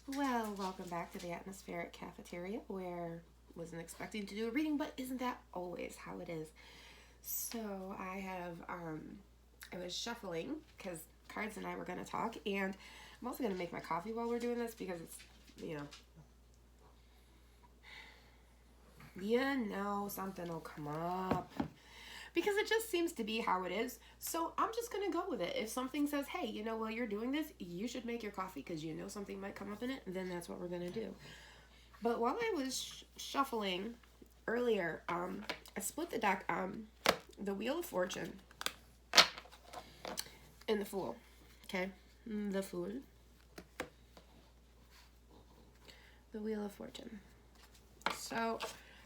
Well, welcome back to the Atmospheric Cafeteria, where I wasn't expecting to do a reading, but isn't that always how it is? So I was shuffling because Cards and I were going to talk, and I'm also going to make my coffee while we're doing this because it's, you know, something will come up. Because it just seems to be how it is. So I'm just going to go with it. If something says, hey, while you're doing this, you should make your coffee because something might come up in it, then that's what we're going to do. But while I was shuffling earlier, I split the deck, the Wheel of Fortune and the Fool. Okay? The Fool. The Wheel of Fortune. So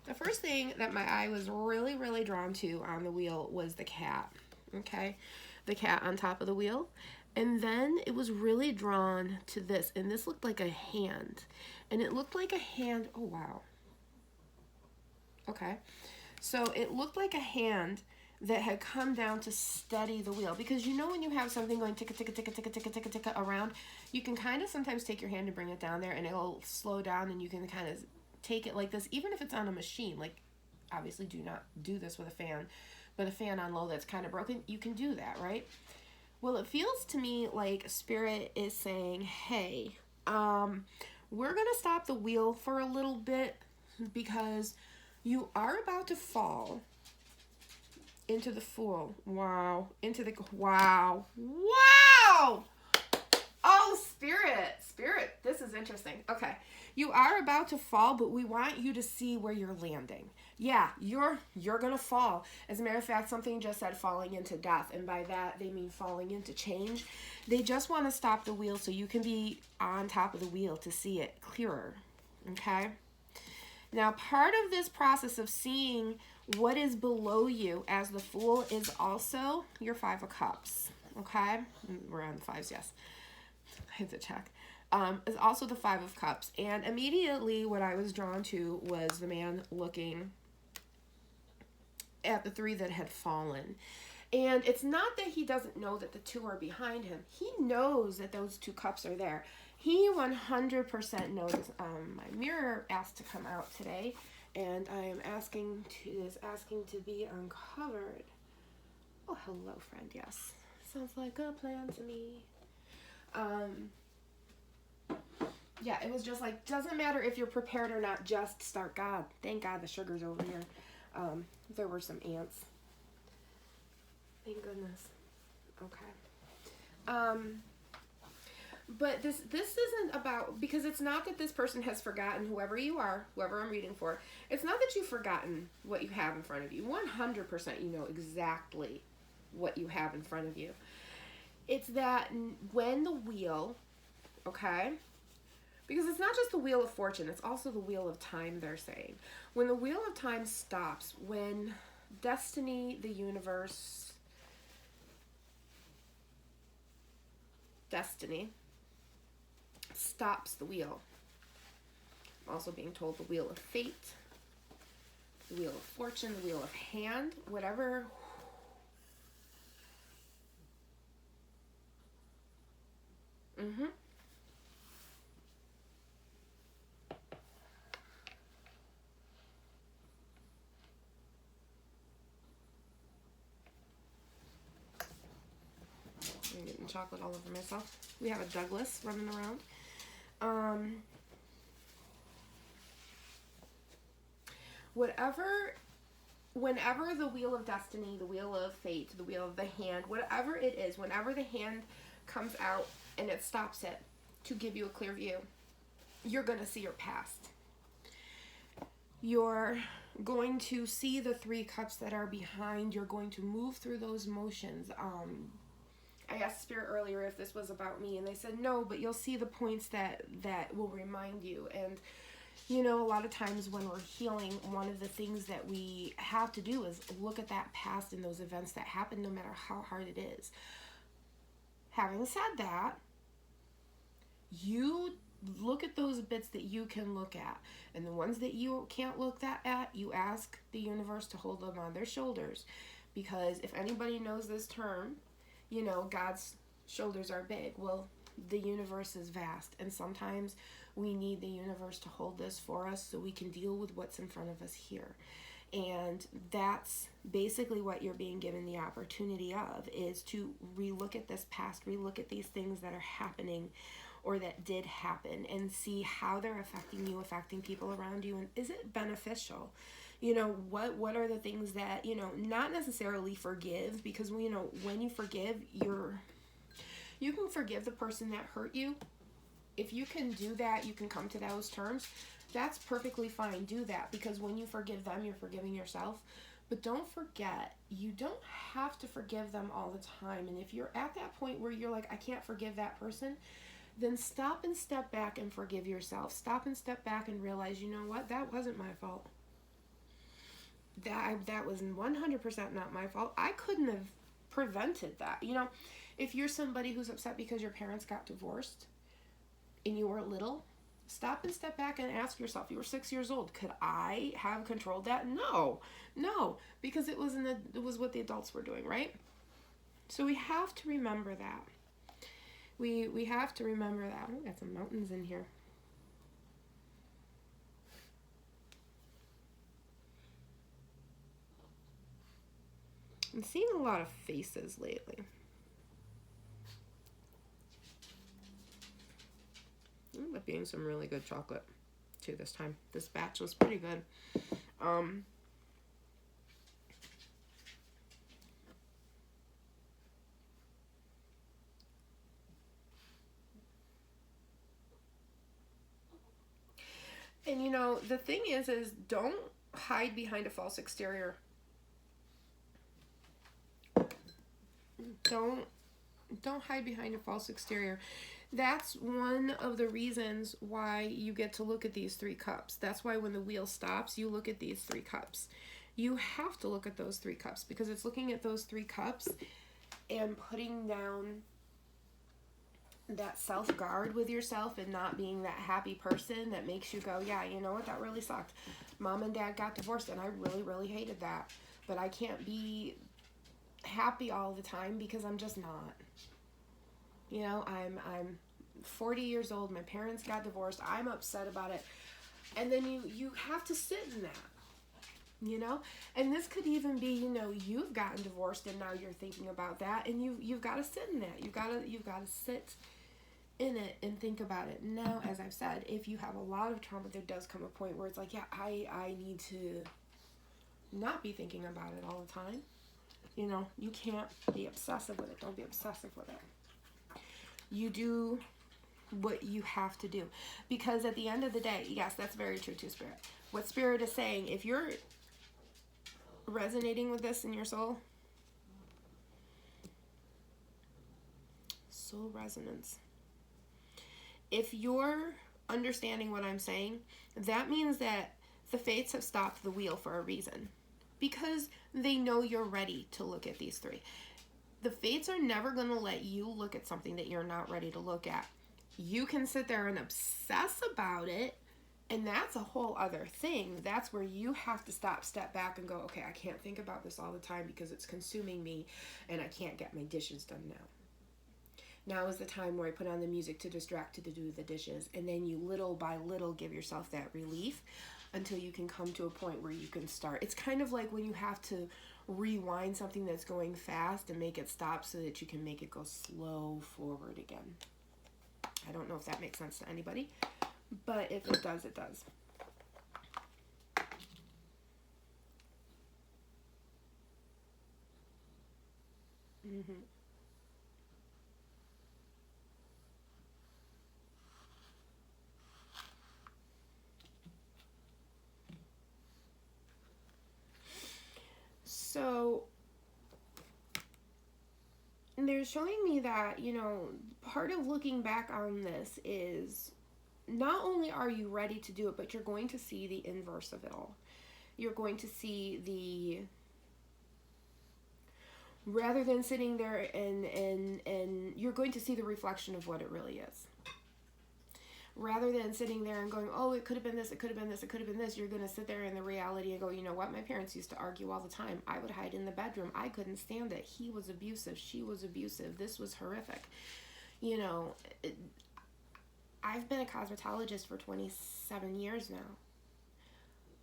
the first thing that my eye was really, really drawn to on the wheel was the cat, okay? The cat on top of the wheel. And then it was really drawn to this, and this looked like a hand. And it looked like a hand, oh wow. Okay, so it looked like a hand that had come down to steady the wheel. Because when you have something going ticka, ticka, ticka, ticka, ticka, ticka, ticka around, you can kind of sometimes take your hand and bring it down there, and it'll slow down, and you can kind of take it like this, even if it's on a machine. Like, obviously do not do this with a fan, but a fan on low that's kind of broken, you can do that, right? Well, it feels to me like Spirit is saying, hey, we're gonna stop the wheel for a little bit because you are about to fall into the Fool. Wow. Wow. Oh, Spirit, this is interesting. Okay. You are about to fall, but we want you to see where you're landing. Yeah, you're going to fall. As a matter of fact, something just said falling into death, and by that they mean falling into change. They just want to stop the wheel so you can be on top of the wheel to see it clearer. Okay? Now, part of this process of seeing what is below you as the Fool is also your Five of Cups. Okay? We're on the fives, yes. I have to check. Is also the Five of Cups. And immediately what I was drawn to was the man looking at the three that had fallen. And it's not that he doesn't know that the two are behind him. He knows that those two cups are there. He 100% knows. My mirror asked to come out today, and I am asking to be uncovered. Oh, hello, friend. Yes. Sounds like a plan to me. Yeah, it was just like, doesn't matter if you're prepared or not, just start God. Thank God the sugar's over here. There were some ants. Thank goodness. Okay. But this isn't about, because it's not that this person has forgotten, whoever you are, whoever I'm reading for, it's not that you've forgotten what you have in front of you. 100% you know exactly what you have in front of you. It's that when the wheel, okay, because it's not just the Wheel of Fortune, it's also the Wheel of Time, they're saying. When the Wheel of Time stops, when destiny, the universe, destiny stops the wheel. I'm also being told the Wheel of Fate, the Wheel of Fortune, the Wheel of Hand, whatever. I'm getting chocolate all over myself. We have a Douglas running around. Whenever the Wheel of Destiny, the Wheel of Fate, the Wheel of the Hand, whatever it is, whenever the hand comes out and it stops it to give you a clear view, you're going to see your past. You're going to see the three cups that are behind. You're going to move through those motions. I asked Spirit earlier if this was about me, and they said no, but you'll see the points that will remind you. And a lot of times when we're healing, one of the things that we have to do is look at that past and those events that happen, no matter how hard it is. Having said that, you look at those bits that you can look at, and the ones that you can't look at, you ask the universe to hold them on their shoulders. Because if anybody knows this term, God's shoulders are big. Well, the universe is vast, and sometimes we need the universe to hold this for us so we can deal with what's in front of us here. And that's basically what you're being given the opportunity of, is to relook at this past, relook at these things that are happening or that did happen, and see how they're affecting you, affecting people around you, and is it beneficial? You know, what are the things that, you know, not necessarily forgive, because, you know, when you forgive, you can forgive the person that hurt you. If you can do that, you can come to those terms. That's perfectly fine. Do that, because when you forgive them, you're forgiving yourself. But don't forget, you don't have to forgive them all the time. And if you're at that point where you're like, I can't forgive that person, then stop and step back and forgive yourself. Stop and step back and realize, you know what, that wasn't my fault. That was 100% not my fault. I couldn't have prevented that. You know, if you're somebody who's upset because your parents got divorced and you were little, stop and step back and ask yourself, you were 6 years old, could I have controlled that? No, because it was what the adults were doing, right? So we have to remember that. We have to remember that. Oh, we got some mountains in here. I'm seeing a lot of faces lately. Ended up being some really good chocolate too this time. This batch was pretty good. And you know, the thing is don't hide behind a false exterior. Don't hide behind a false exterior. That's one of the reasons why you get to look at these 3 cups. That's why when the wheel stops, you look at these 3 cups. You have to look at those 3 cups, because it's looking at those 3 cups and putting down that self-guard with yourself and not being that happy person that makes you go, yeah, you know what, that really sucked. Mom and Dad got divorced and I really, really hated that. But I can't be happy all the time because I'm just not. You know, I'm 40 years old, my parents got divorced, I'm upset about it. And then you have to sit in that. You know, and this could even be, you know, you've gotten divorced and now you're thinking about that, and you've got to sit in that. You've got to sit in it and think about it. Now, as I've said, if you have a lot of trauma, there does come a point where it's like, yeah, I need to not be thinking about it all the time. You know, you can't be obsessive with it. Don't be obsessive with it. You do what you have to do, because at the end of the day, yes, that's very true too, Spirit. What Spirit is saying, if you're resonating with this in your soul resonance, if you're understanding what I'm saying, that means that the fates have stopped the wheel for a reason, because they know you're ready to look at these 3. The fates are never going to let you look at something that you're not ready to look at. You can sit there and obsess about it, and that's a whole other thing. That's where you have to step back and go, okay, I can't think about this all the time because it's consuming me and I can't get my dishes done now. Now is the time where I put on the music to distract you to do the dishes, and then you little by little give yourself that relief until you can come to a point where you can start. It's kind of like when you have to rewind something that's going fast and make it stop so that you can make it go slow forward again. I don't know if that makes sense to anybody, but if it does, it does. Mm-hmm. So they're showing me that, you know, part of looking back on this is not only are you ready to do it, but you're going to see the inverse of it all. You're going to see rather than sitting there and you're going to see the reflection of what it really is. Rather than sitting there and going, oh, it could have been this, it could have been this, it could have been this, you're going to sit there in the reality and go, you know what, my parents used to argue all the time. I would hide in the bedroom. I couldn't stand it. He was abusive. She was abusive. This was horrific. You know, I've been a cosmetologist for 27 years now.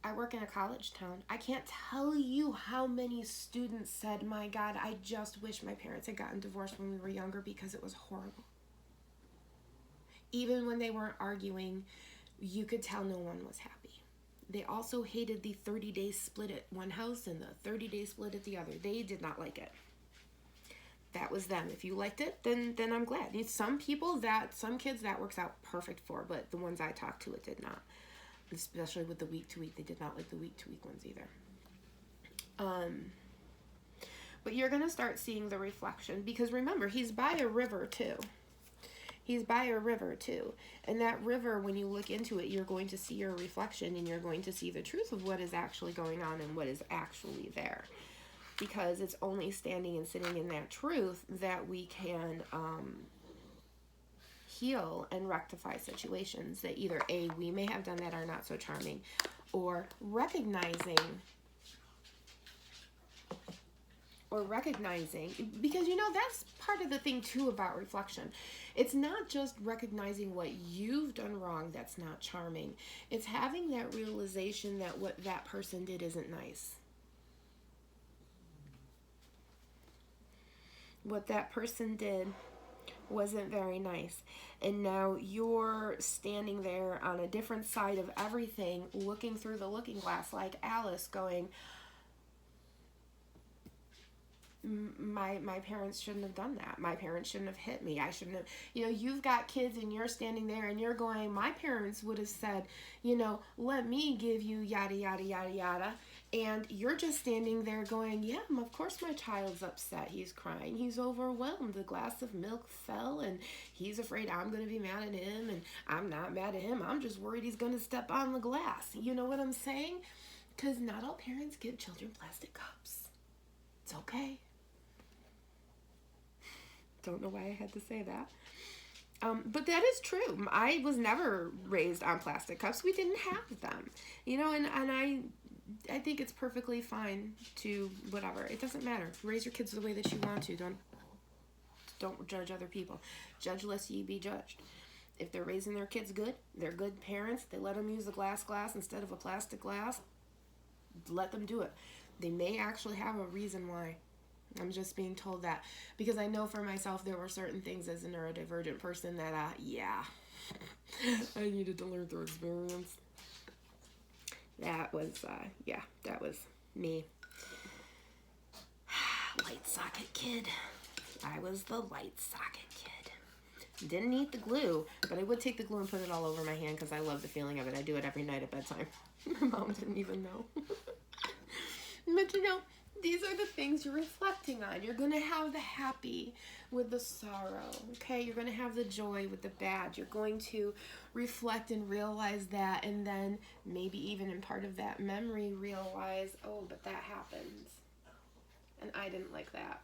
I work in a college town. I can't tell you how many students said, my God, I just wish my parents had gotten divorced when we were younger because it was horrible. Even when they weren't arguing, you could tell no one was happy. They also hated the 30-day split at one house and the 30-day split at the other. They did not like it. That was them. If you liked it, then I'm glad. Some kids that works out perfect for, but the ones I talked to, it did not. Especially with the week-to-week. They did not like the week-to-week ones either. But you're going to start seeing the reflection, because remember, he's by a river too. He's by a river too. And that river, when you look into it, you're going to see your reflection, and you're going to see the truth of what is actually going on and what is actually there. Because it's only standing and sitting in that truth that we can heal and rectify situations that either A, we may have done that are not so charming, or recognizing, because that's part of the thing too about reflection. It's not just recognizing what you've done wrong that's not charming. It's having that realization that what that person did isn't nice. What that person did wasn't very nice. And now you're standing there on a different side of everything, looking through the looking glass like Alice, going, my parents shouldn't have done that. My parents shouldn't have hit me. I shouldn't have, you've got kids and you're standing there and you're going, my parents would have said, let me give you yada, yada, yada, yada. And you're just standing there going, yeah, of course my child's upset. He's crying. He's overwhelmed. The glass of milk fell and he's afraid I'm going to be mad at him, and I'm not mad at him. I'm just worried he's going to step on the glass. You know what I'm saying? Because not all parents give children plastic cups. It's okay. Don't know why I had to say that. But that is true. I was never raised on plastic cups. We didn't have them. And I think it's perfectly fine to whatever. It doesn't matter. Raise your kids the way that you want to. Don't judge other people. Judge lest ye be judged. If they're raising their kids good, they're good parents, they let them use a glass instead of a plastic glass, let them do it. They may actually have a reason why. I'm just being told that. Because I know for myself there were certain things as a neurodivergent person that, I needed to learn through experience. That was me. Light socket kid. I was the light socket kid. Didn't eat the glue, but I would take the glue and put it all over my hand because I love the feeling of it. I do it every night at bedtime. My mom didn't even know. But these are the things you're reflecting on. You're going to have the happy with the sorrow, okay? You're going to have the joy with the bad. You're going to reflect and realize that, and then maybe even in part of that memory realize, oh, but that happens, and I didn't like that.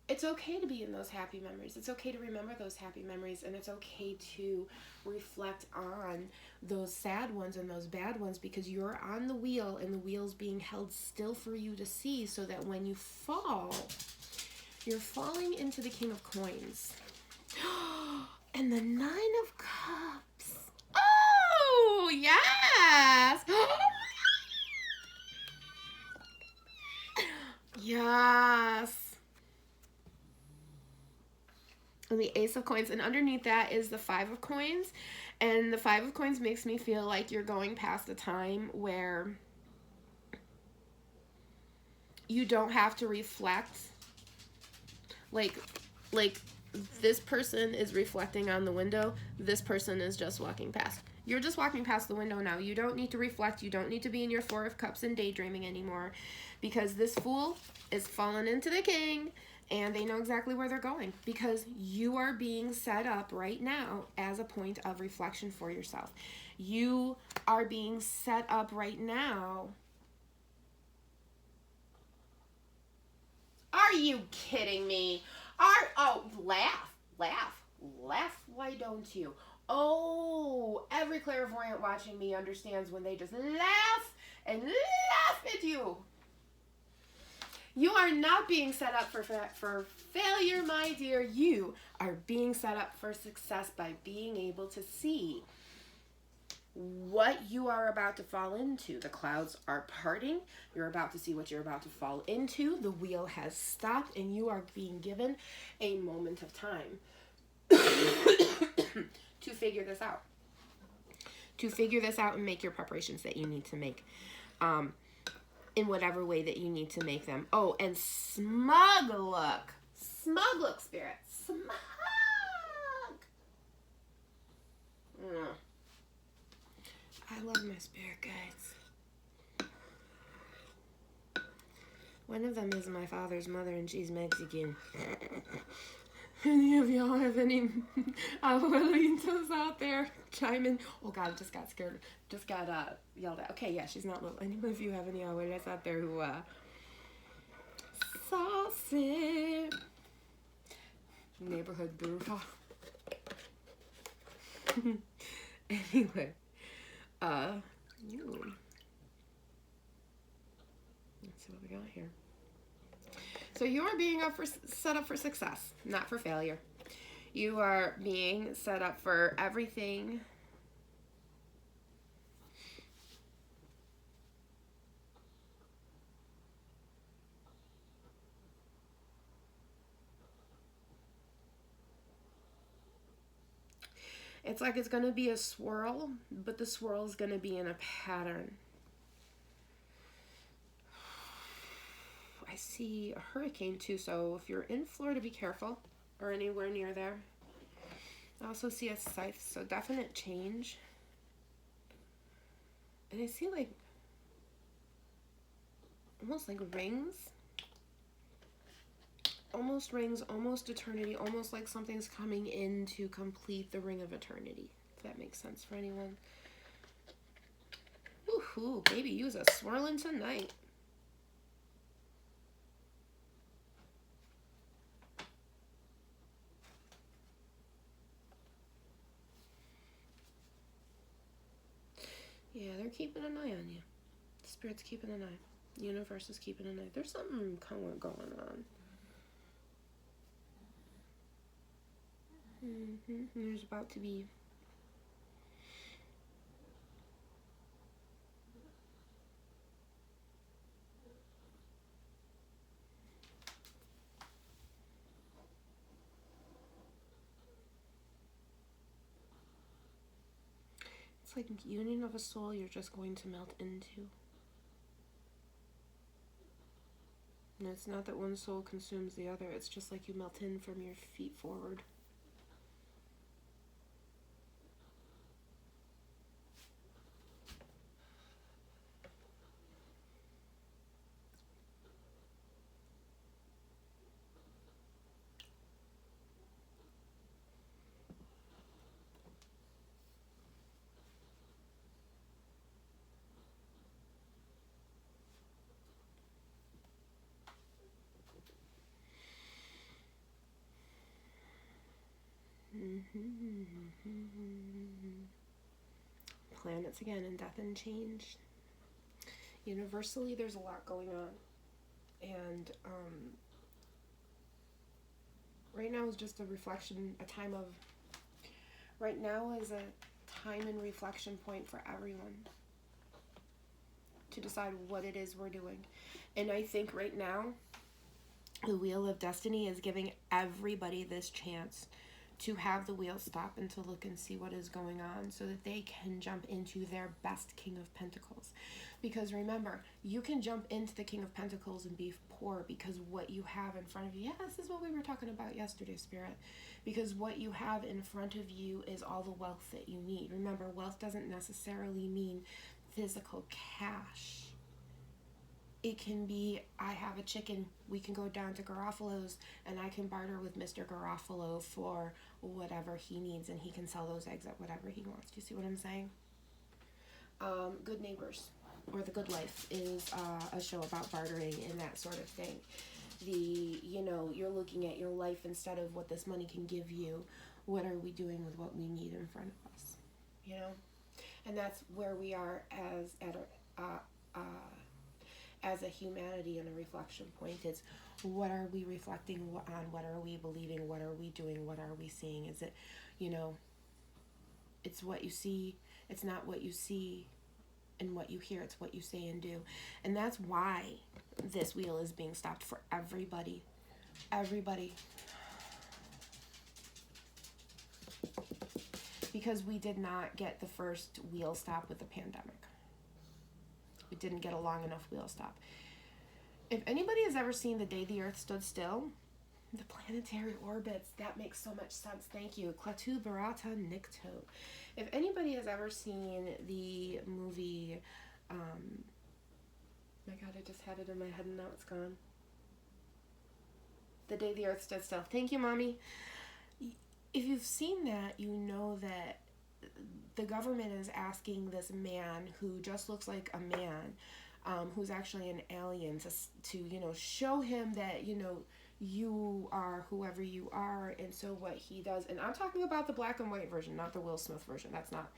It's okay to be in those happy memories. It's okay to remember those happy memories, and it's okay to reflect on those sad ones and those bad ones, because you're on the wheel and the wheel's being held still for you to see, so that when you fall, you're falling into the King of Coins. And the Nine of Cups. Oh, yes. Yes. And the Ace of Coins, and underneath that is the Five of Coins, and the Five of Coins makes me feel like you're going past a time where you don't have to reflect, like this person is reflecting on the window, this person is just walking past. You're just walking past the window now. You don't need to reflect. You don't need to be in your Four of Cups and daydreaming anymore, because this Fool is falling into the King, and they know exactly where they're going, because you are being set up right now as a point of reflection for yourself. You are being set up right now. Are you kidding me? Laugh, why don't you? Oh, every clairvoyant watching me understands when they just laugh and laugh at you. You are not being set up for failure, my dear. You are being set up for success by being able to see what you are about to fall into. The clouds are parting. You're about to see what you're about to fall into. The wheel has stopped, and you are being given a moment of time to figure this out. To figure this out and make your preparations that you need to make. In whatever way that you need to make them. Oh, and smug look. Smug look, Spirit. Smug. I love my spirit guides. One of them is my father's mother, and she's Mexican. Any of y'all have any abuelitos out there? Chime in. Oh God, I just got scared. Just got yelled at. Okay, yeah, she's not little. Any of you have any abuelas out there who saucy neighborhood brutal? Anyway, ooh. Let's see what we got here. So you are being set up for success, not for failure. You are being set up for everything. It's like it's going to be a swirl, but the swirl is going to be in a pattern. I see a hurricane too, so if you're in Florida, be careful, or anywhere near there. I also see a scythe, so definite change. And I see like almost like rings. Almost rings, almost eternity, almost like something's coming in to complete the ring of eternity. If that makes sense for anyone. Woohoo, baby, use a swirling tonight. Yeah, they're keeping an eye on you. Spirit's keeping an eye. Universe is keeping an eye. There's something kind of going on. There's about to be it's like union of a soul you're just going to melt into. And it's not that one soul consumes the other, it's just like you melt in from your feet forward. Planets again in death and change. Universally, there's a lot going on. And right now is just a reflection, a time of, right now is a time and reflection point for everyone to decide what it is we're doing. And I think right now, the Wheel of Destiny is giving everybody this chance to have the wheel stop and to look and see what is going on so that they can jump into their best King of Pentacles. Because remember, you can jump into the King of Pentacles and be poor because what you have in front of you, yeah, this is what we were talking about yesterday, Spirit, because what you have in front of you is all the wealth that you need. Remember, wealth doesn't necessarily mean physical cash. It can be, I have a chicken, we can go down to Garofalo's and I can barter with Mr. Garofalo for whatever he needs and he can sell those eggs at whatever he wants. Do you see what I'm saying? Good Neighbors, or The Good Life, is a show about bartering and that sort of thing. You're looking at your life instead of what this money can give you. What are we doing with what we need in front of us? as a humanity and a reflection point. It's what are we reflecting on? What are we believing? What are we doing? What are we seeing? Is it, it's what you see. It's not what you see and what you hear. It's what you say and do. And that's why this wheel is being stopped for everybody. Everybody. Because we did not get the first wheel stop with the pandemic. We didn't get a long enough wheel stop. If anybody has ever seen The Day the Earth Stood Still, the planetary orbits, that makes so much sense. Thank you. Klaatu Barata Nikto. If anybody has ever seen the movie, my God, I just had it in my head and now it's gone. The Day the Earth Stood Still. Thank you, Mommy. If you've seen that, you know that the government is asking this man who just looks like a man, who's actually an alien, to show him that, you are whoever you are. And so what he does, and I'm talking about the black and white version, not the Will Smith version. That's not.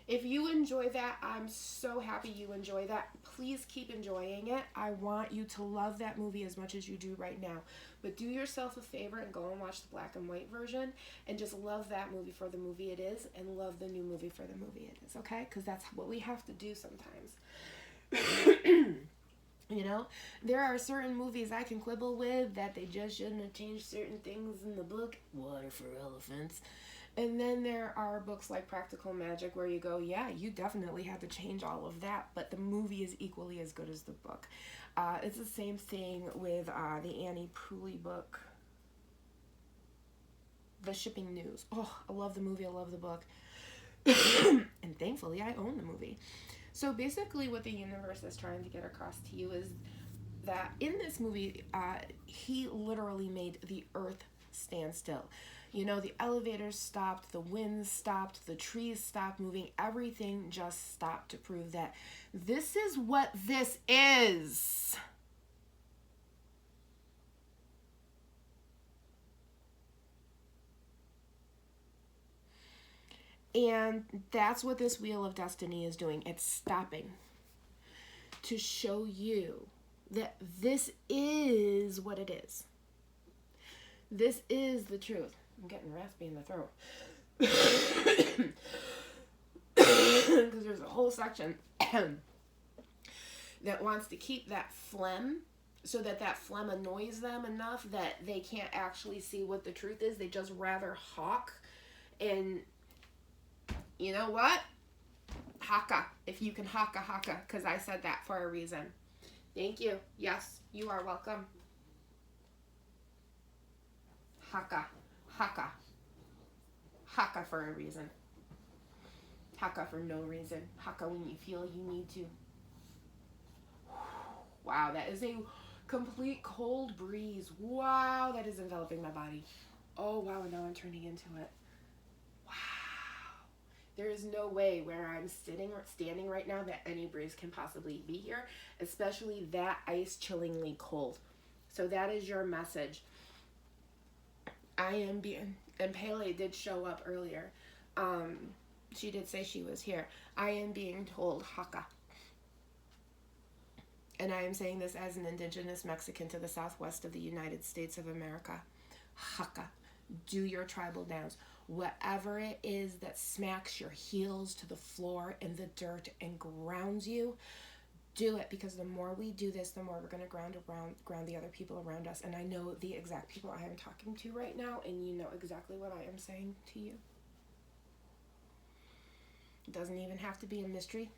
If you enjoy that, I'm so happy you enjoy that. Please keep enjoying it. I want you to love that movie as much as you do right now. But do yourself a favor and go and watch the black and white version and just love that movie for the movie it is and love the new movie for the movie it is, okay? Because that's what we have to do sometimes. There are certain movies I can quibble with that they just shouldn't have changed certain things in the book. Water for Elephants. And then there are books like Practical Magic where you go, yeah, you definitely had to change all of that, but the movie is equally as good as the book. It's the same thing with the Annie Proulx book, The Shipping News. Oh, I love the movie. I love the book. And thankfully, I own the movie. So basically what the universe is trying to get across to you is that in this movie, he literally made the earth stand still. The elevators stopped, the winds stopped, the trees stopped moving, everything just stopped to prove that this is what this is. And that's what this Wheel of Destiny is doing. It's stopping to show you that this is what it is. This is the truth. I'm getting raspy in the throat. Because there's a whole section that wants to keep that phlegm so that phlegm annoys them enough that they can't actually see what the truth is. They just rather hawk. And you know what? Haka. If you can haka, because I said that for a reason. Thank you. Yes, you are welcome. Haka. Haka for a reason. Haka for no reason. Haka when you feel you need to. Wow, that is a complete cold breeze. Wow, that is enveloping my body. Oh, wow, and now I'm turning into it. Wow. There is no way where I'm standing right now that any breeze can possibly be here, especially that ice chillingly cold. So that is your message. I am being, and Pele did show up earlier. She did say she was here. I am being told Haka. And I am saying this as an indigenous Mexican to the southwest of the United States of America. Haka. Do your tribal dance. Whatever it is that smacks your heels to the floor in the dirt and grounds you, do it, because the more we do this, the more we're going to ground the other people around us. And I know the exact people I am talking to right now, and you know exactly what I am saying to you. It doesn't even have to be a mystery.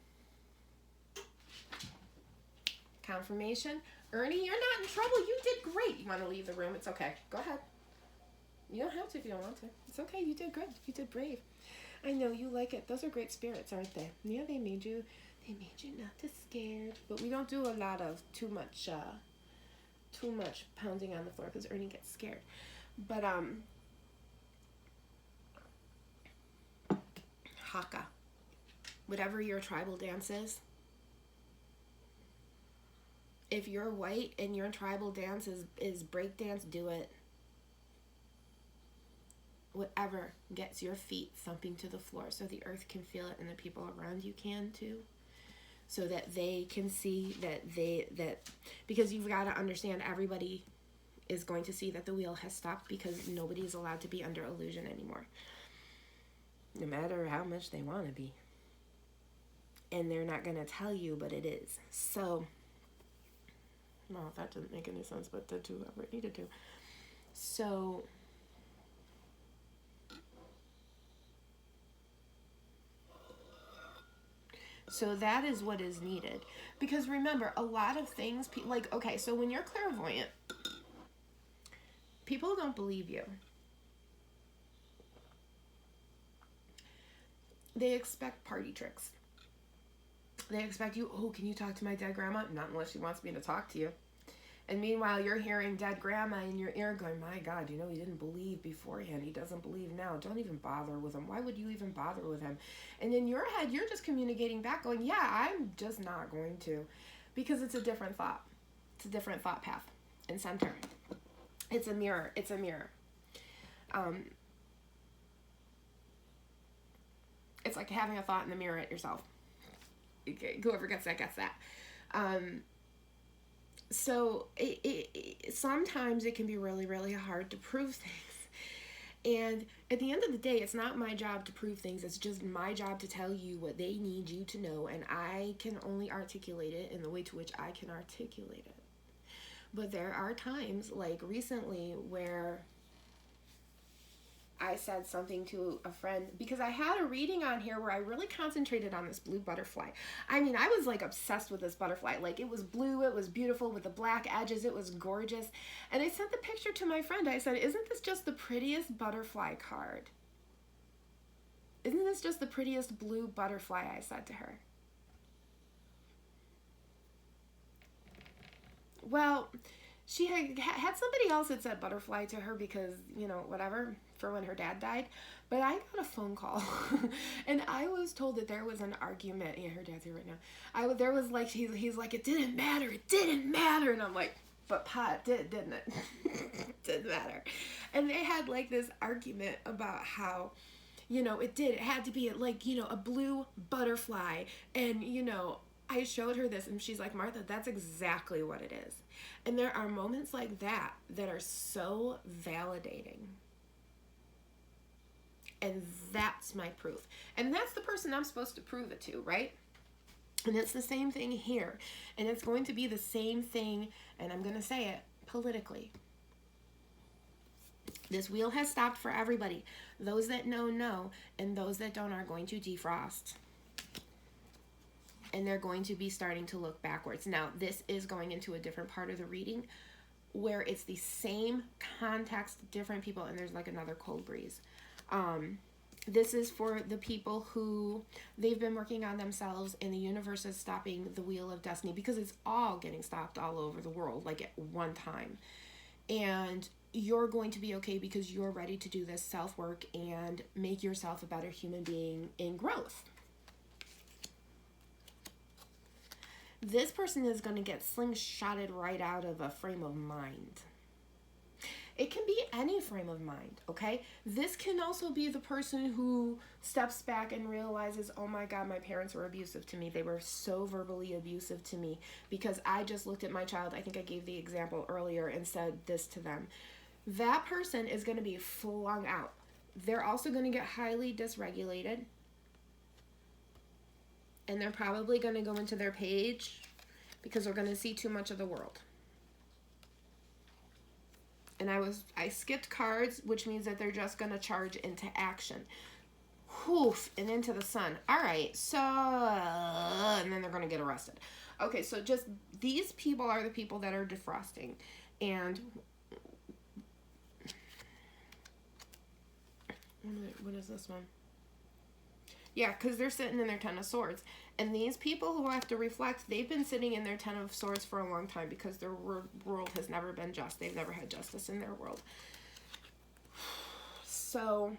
Confirmation. Ernie, you're not in trouble. You did great. You want to leave the room? It's okay. Go ahead. You don't have to if you don't want to. It's okay. You did good. You did brave. I know you like it. Those are great spirits, aren't they? Yeah, they made you not too scared. But we don't do a lot of too much pounding on the floor because Ernie gets scared. But Haka, whatever your tribal dance is. If you're white and your tribal dance is break dance, do it. Whatever gets your feet thumping to the floor so the earth can feel it and the people around you can too. so that they can see that because you've got to understand, everybody is going to see that the wheel has stopped, because nobody is allowed to be under illusion anymore, no matter how much they want to be. And they're not going to tell you, but it is. So, well, that didn't make any sense, but did to whoever it needed to. So, that is what is needed. Because remember, a lot of things, like, okay, so when you're clairvoyant, people don't believe you. They expect party tricks. They expect you, oh, can you talk to my dead grandma? Not unless she wants me to talk to you. And meanwhile, you're hearing dead grandma in your ear going, my God, he didn't believe beforehand. He doesn't believe now. Don't even bother with him. Why would you even bother with him? And in your head, you're just communicating back going, yeah, I'm just not going to. Because it's a different thought. It's a different thought path and center. It's a mirror. It's a mirror. It's like having a thought in the mirror at yourself. Whoever gets that gets that. So sometimes it can be really, really hard to prove things. And at the end of the day, it's not my job to prove things. It's just my job to tell you what they need you to know. And I can only articulate it in the way to which I can articulate it. But there are times, like recently, where I said something to a friend, because I had a reading on here where I really concentrated on this blue butterfly. I mean, I was like obsessed with this butterfly. Like, it was blue, it was beautiful with the black edges, it was gorgeous. And I sent the picture to my friend. I said, isn't this just the prettiest butterfly card? Isn't this just the prettiest blue butterfly? I said to her. Well, she had somebody else that said butterfly to her because, whatever, for when her dad died. But I got a phone call and I was told that there was an argument. Yeah, her dad's here right now. There was like, he's like, it didn't matter. And I'm like, but Pa, it did, didn't it? It didn't matter. And they had like this argument about how, it had to be like, a blue butterfly. And, I showed her this and she's like, Martha, that's exactly what it is. And there are moments like that that are so validating. And that's my proof. And that's the person I'm supposed to prove it to, right? And it's the same thing here. And it's going to be the same thing, and I'm going to say it, politically. This wheel has stopped for everybody. Those that know, and those that don't are going to defrost. And they're going to be starting to look backwards. Now, this is going into a different part of the reading where it's the same context, different people, and there's like another cold breeze. This is for the people who they've been working on themselves, and the universe is stopping the wheel of destiny because it's all getting stopped all over the world, like at one time. And you're going to be okay because you're ready to do this self-work and make yourself a better human being in growth. This person is going to get slingshotted right out of a frame of mind. It can be any frame of mind, okay? This can also be the person who steps back and realizes, oh my God, my parents were abusive to me. They were so verbally abusive to me because I just looked at my child. I think I gave the example earlier and said this to them. That person is going to be flung out. They're also going to get highly dysregulated. And they're probably going to go into their page because they're going to see too much of the world. And I skipped cards, which means that they're just going to charge into action. Whoof, and into the sun. All right, so, and then they're going to get arrested. Okay, so just these people are the people that are defrosting. And what is this one? Yeah, because they're sitting in their Ten of Swords. And these people who have to reflect, they've been sitting in their Ten of Swords for a long time because their world has never been just. They've never had justice in their world. So,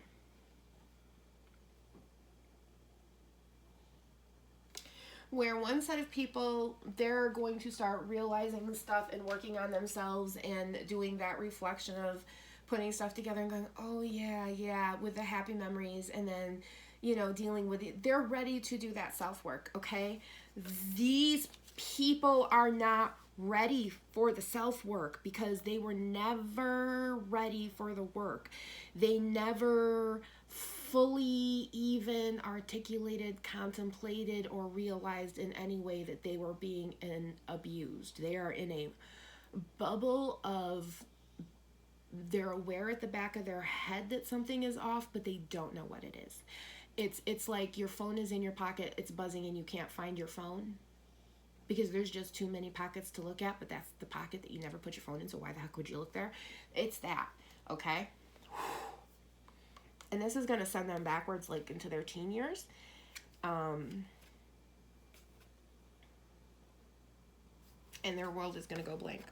where one set of people, they're going to start realizing stuff and working on themselves and doing that reflection of putting stuff together and going, oh yeah, with the happy memories, and then dealing with it. They're ready to do that self-work, okay? These people are not ready for the self-work because they were never ready for the work. They never fully even articulated, contemplated, or realized in any way that they were being abused. They are in a bubble of, they're aware at the back of their head that something is off, but they don't know what it is. It's like your phone is in your pocket, it's buzzing, and you can't find your phone because there's just too many pockets to look at, but that's the pocket that you never put your phone in, so why the heck would you look there? It's that, okay? And this is going to send them backwards, like, into their teen years. And their world is going to go blank.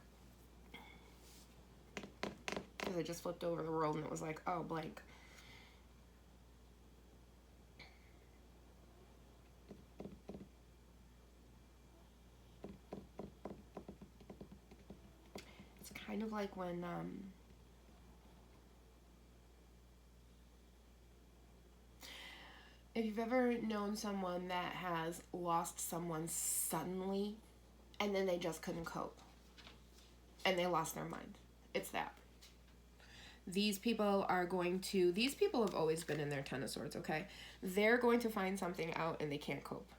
Because I just flipped over the world and it was like, oh, blank. It's kind of like when if you've ever known someone that has lost someone suddenly and then they just couldn't cope and they lost their mind. It's that. These people have always been in their Ten of Swords, okay? They're going to find something out and they can't cope.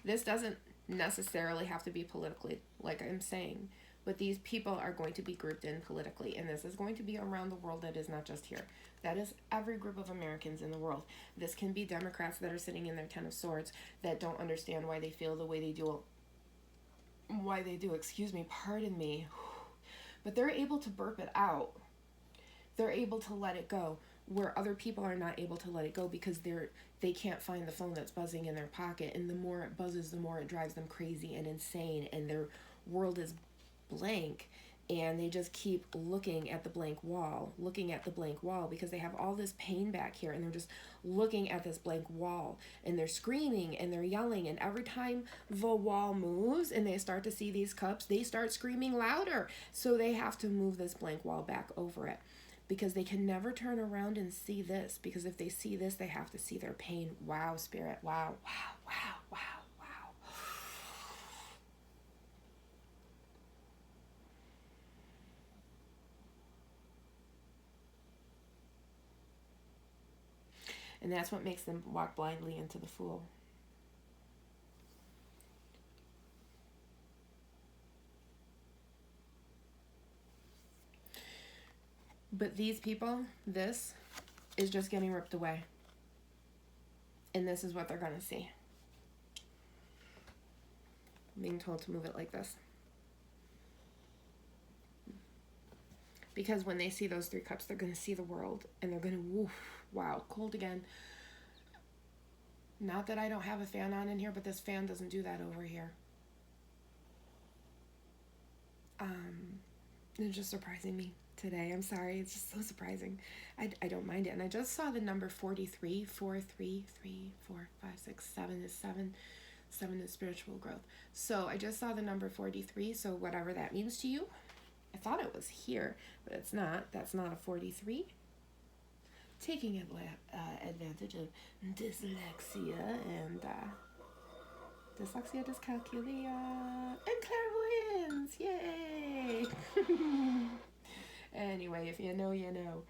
This doesn't necessarily have to be politically, like I'm saying, but these people are going to be grouped in politically, and this is going to be around the world. That is not just here. That is every group of Americans in the world. This can be Democrats that are sitting in their Ten of Swords that don't understand why they feel the way they do, pardon me, but they're able to burp it out. They're able to let it go, where other people are not able to let it go because they can't find the phone that's buzzing in their pocket, and the more it buzzes, the more it drives them crazy and insane, and their world is blank, and they just keep looking at the blank wall because they have all this pain back here, and they're just looking at this blank wall, and they're screaming and they're yelling, and every time the wall moves and they start to see these cups, they start screaming louder, so they have to move this blank wall back over it because they can never turn around and see this, because if they see this, they have to see their pain. Wow, Spirit. Wow. And that's what makes them walk blindly into the Fool. But these people, this is just getting ripped away. And this is what they're going to see. I'm being told to move it like this. Because when they see those 3 cups, they're going to see the world. And they're going to, woof, wow, cold again. Not that I don't have a fan on in here, but this fan doesn't do that over here. It's just surprising me today. I'm sorry. It's just so surprising. I don't mind it. And I just saw the number 43. 4, 3, 3, 4, 5, 6, 7 is 7. 7 is spiritual growth. So I just saw the number 43. So whatever that means to you, I thought it was here, but it's not. That's not a 43. Taking advantage of dyslexia and dyscalculia, and clairvoyance. Yay! Anyway, if you know, you know.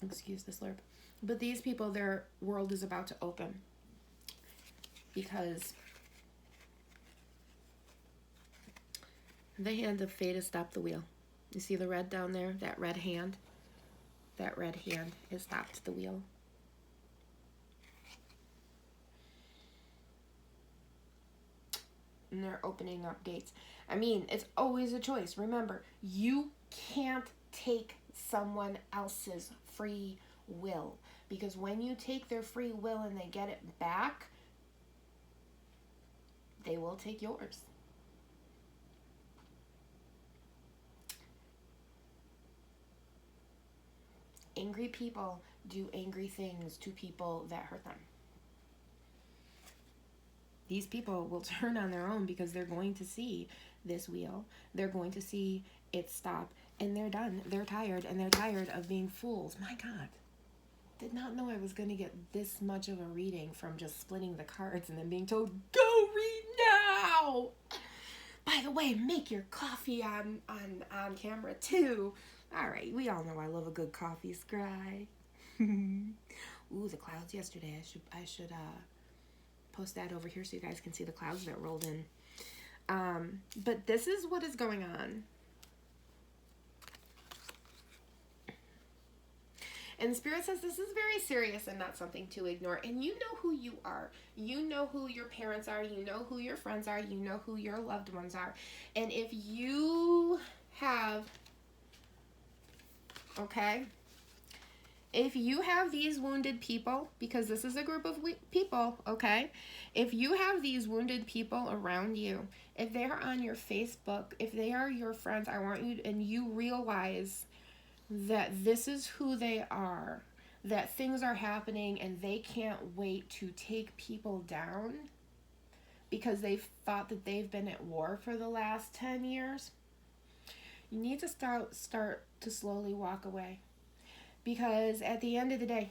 Excuse the slurp. But these people, their world is about to open because the hand of fate has stopped the wheel. You see the red down there? That red hand? That red hand has stopped the wheel. And they're opening up gates. I mean, it's always a choice. Remember, you can't take someone else's free will. Because when you take their free will and they get it back, they will take yours. Angry people do angry things to people that hurt them. These people will turn on their own because they're going to see this wheel. They're going to see it stop, and they're done. They're tired, and they're tired of being fools. My God. Did not know I was going to get this much of a reading from just splitting the cards and then being told, go read now. By the way, make your coffee on camera too. All right, we all know I love a good coffee scry. Ooh, the clouds yesterday. I should post that over here so you guys can see the clouds that rolled in. But this is what is going on. And Spirit says this is very serious and not something to ignore. And you know who you are. You know who your parents are. You know who your friends are. You know who your loved ones are. And if you have, okay, if you have these wounded people, because this is a group of people, okay, if you have these wounded people around you, if they are on your Facebook, if they are your friends, I want you, and you realize that this is who they are, that things are happening and they can't wait to take people down because they've thought that they've been at war for the last 10 years, you need to start to slowly walk away. Because at the end of the day,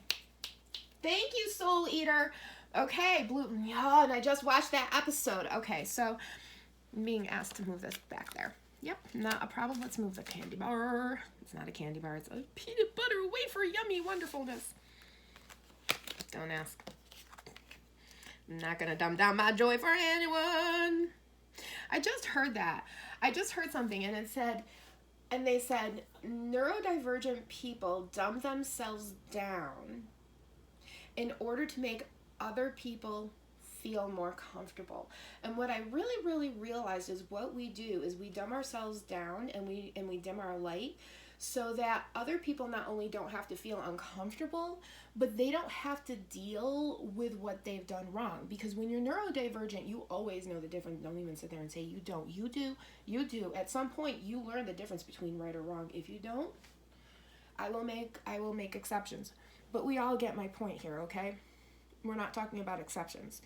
thank you, Soul Eater. Okay, Blue, oh, and I just watched that episode. Okay, so I'm being asked to move this back there. Yep, not a problem. Let's move the candy bar. It's not a candy bar. It's a peanut butter wafer yummy wonderfulness. Don't ask. I'm not going to dumb down my joy for anyone. I just heard that. I just heard something and it said, and they said, neurodivergent people dumb themselves down in order to make other people feel more comfortable. And what I really, really realized is what we do is we dumb ourselves down and we dim our light so that other people not only don't have to feel uncomfortable, but they don't have to deal with what they've done wrong. Because when you're neurodivergent, you always know the difference. Don't even sit there and say you don't. You do. You do. At some point, you learn the difference between right or wrong. If you don't, I will make exceptions. But we all get my point here, okay? We're not talking about exceptions.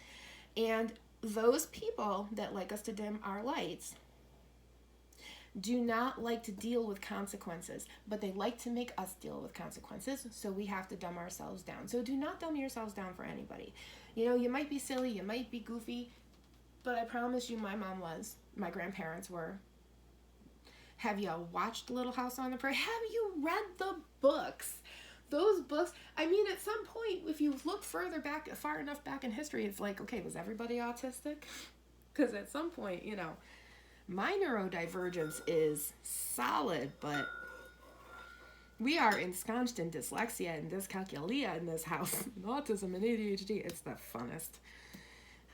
And those people that like us to dim our lights do not like to deal with consequences, but they like to make us deal with consequences, so we have to dumb ourselves down. So do not dumb yourselves down for anybody. You know, you might be silly, you might be goofy, but I promise you my mom was, my grandparents were. Have you watched Little House on the Prairie? Have you read the books? Those books, I mean, at some point, if you look far enough back in history, it's like, okay, was everybody autistic? Because at some point, you know, my neurodivergence is solid, but we are ensconced in dyslexia and dyscalculia in this house. Autism and ADHD, it's the funnest.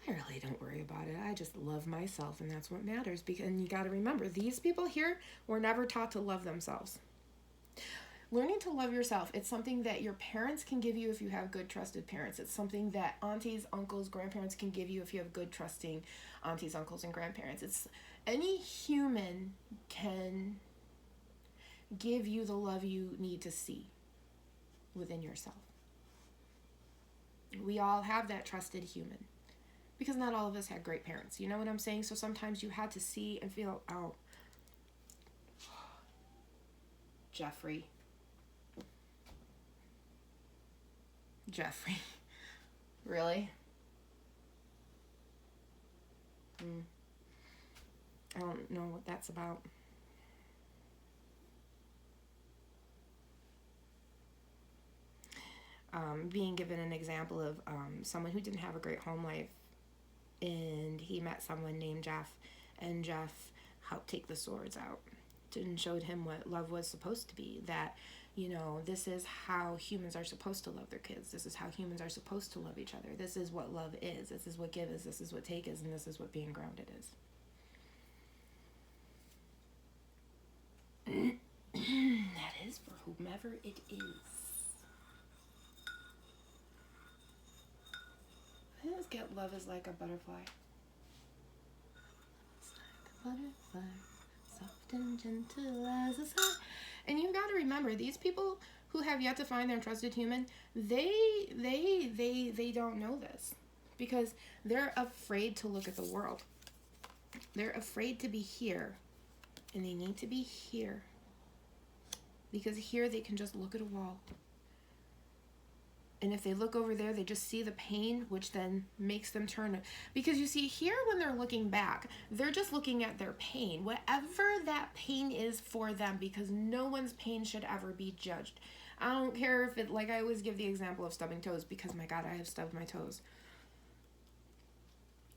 I really don't worry about it. I just love myself, and that's what matters. And you got to remember, these people here were never taught to love themselves. Learning to love yourself, it's something that your parents can give you if you have good, trusted parents. It's something that aunties, uncles, grandparents can give you if you have good, trusting aunties, uncles, and grandparents. It's any human can give you the love you need to see within yourself. We all have that trusted human because not all of us had great parents. You know what I'm saying? So sometimes you had to see and feel, oh, Jeffrey, really? I don't know what that's about. Being given an example of someone who didn't have a great home life, and he met someone named Jeff, and Jeff helped take the swords out and showed him what love was supposed to be, that, you know, this is how humans are supposed to love their kids. This is how humans are supposed to love each other. This is what love is. This is what give is. This is what take is. And this is what being grounded is. That is for whomever it is. Let's get love is like a butterfly. It's like a butterfly, soft and gentle as a sigh. And you've got to remember, these people who have yet to find their trusted human, they don't know this because they're afraid to look at the world. They're afraid to be here, and they need to be here Because here they can just look at a wall. And if they look over there, they just see the pain, which then makes them turn. Because you see, here when they're looking back, they're just looking at their pain. Whatever that pain is for them, because no one's pain should ever be judged. I don't care if it, like I always give the example of stubbing toes, because my God, I have stubbed my toes.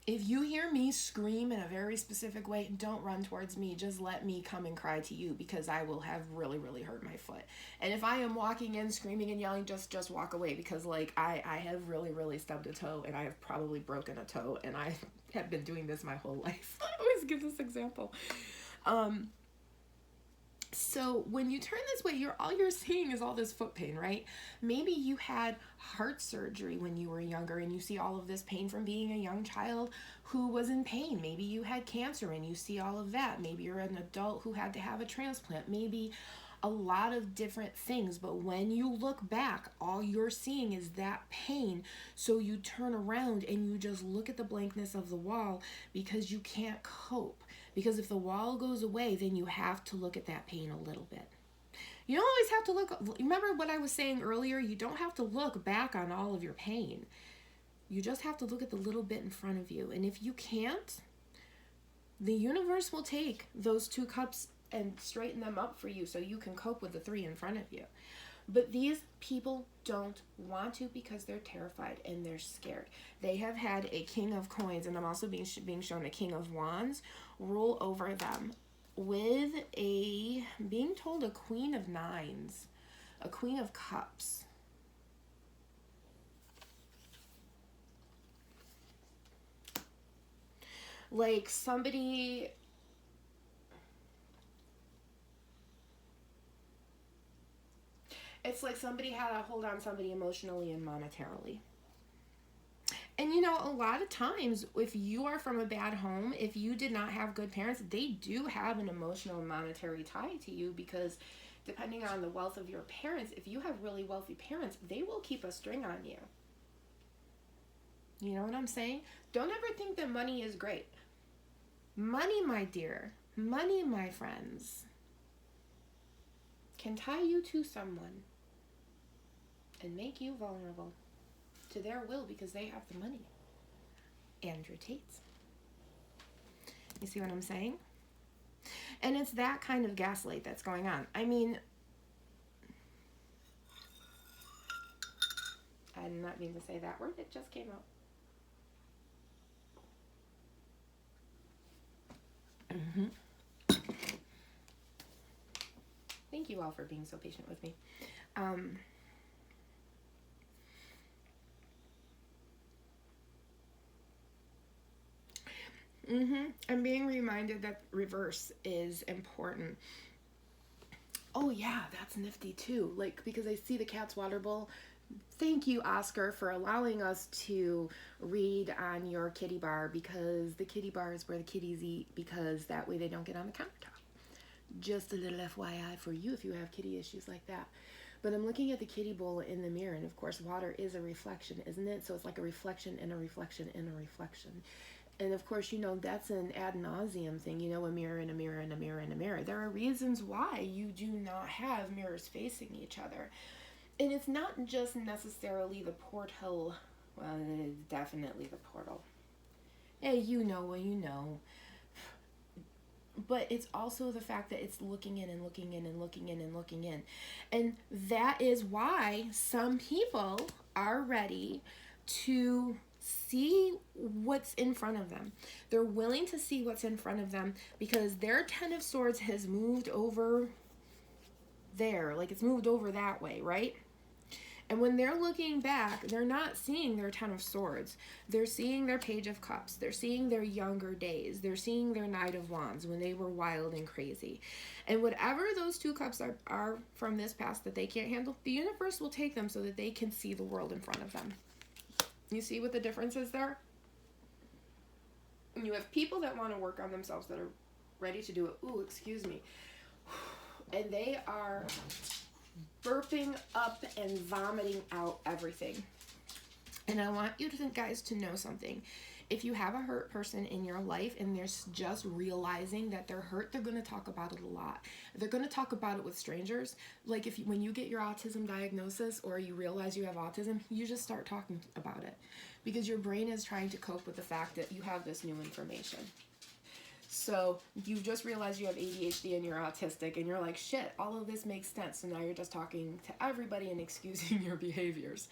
If you hear me scream in a very specific way, don't run towards me. Just let me come and cry to you, because I will have really, really hurt my foot. And if I am walking in screaming and yelling, just walk away, because like I have really, really stubbed a toe, and I have probably broken a toe, and I have been doing this my whole life. I always give this example. So when you turn this way, all you're seeing is all this foot pain, right? Maybe you had heart surgery when you were younger and you see all of this pain from being a young child who was in pain. Maybe you had cancer and you see all of that. Maybe you're an adult who had to have a transplant. Maybe a lot of different things. But when you look back, all you're seeing is that pain. So you turn around and you just look at the blankness of the wall because you can't cope. Because if the wall goes away, then you have to look at that pain a little bit. You don't always have to look. Remember what I was saying earlier? You don't have to look back on all of your pain. You just have to look at the little bit in front of you. And if you can't, the universe will take those 2 cups and straighten them up for you so you can cope with the 3 in front of you. But these people don't want to because they're terrified and they're scared. They have had a king of coins, and I'm also being shown a king of wands, rule over them with being told a queen of nines, a queen of cups. Like somebody... It's like somebody had a hold on somebody emotionally and monetarily. And you know, a lot of times, if you are from a bad home, if you did not have good parents, they do have an emotional and monetary tie to you, because depending on the wealth of your parents, if you have really wealthy parents, they will keep a string on you. You know what I'm saying? Don't ever think that money is great. Money, my dear, money, my friends, can tie you to someone and make you vulnerable to their will because they have the money. Andrew Tate's. You see what I'm saying? And it's that kind of gaslight that's going on. I mean, I did not mean to say that word. It just came out. Thank you all for being so patient with me. I'm being reminded that reverse is important. Oh yeah, that's nifty too. Like, because I see the cat's water bowl. Thank you, Oscar, for allowing us to read on your kitty bar, because the kitty bar is where the kitties eat, because that way they don't get on the countertop. Just a little FYI for you if you have kitty issues like that. But I'm looking at the kitty bowl in the mirror, and of course water is a reflection, isn't it? So it's like a reflection and a reflection and a reflection. And of course, you know, that's an ad nauseum thing, you know, a mirror and a mirror and a mirror and a mirror. There are reasons why you do not have mirrors facing each other. And it's not just necessarily the portal. Well, it is definitely the portal. Hey, you know what you know. But it's also the fact that it's looking in and looking in and looking in and looking in. And that is why some people are ready to see what's in front of them. They're willing to see what's in front of them because their 10 of Swords has moved over there. Like, it's moved over that way, right? And when they're looking back, they're not seeing their 10 of Swords. They're seeing their Page of Cups. They're seeing their younger days. They're seeing their Knight of Wands when they were wild and crazy. And whatever those 2 cups are from this past that they can't handle, the universe will take them so that they can see the world in front of them. You see what the difference is there? You have people that want to work on themselves, that are ready to do it. Ooh, excuse me. And they are burping up and vomiting out everything. And I want you guys to know something. if you have a hurt person in your life and they're just realizing that they're hurt, they're going to talk about it a lot. They're going to talk about it with strangers. Like when you get your autism diagnosis or you realize you have autism, you just start talking about it because your brain is trying to cope with the fact that you have this new information. So you just realized you have ADHD and you're autistic and you're like, shit, all of this makes sense. So now you're just talking to everybody and excusing your behaviors.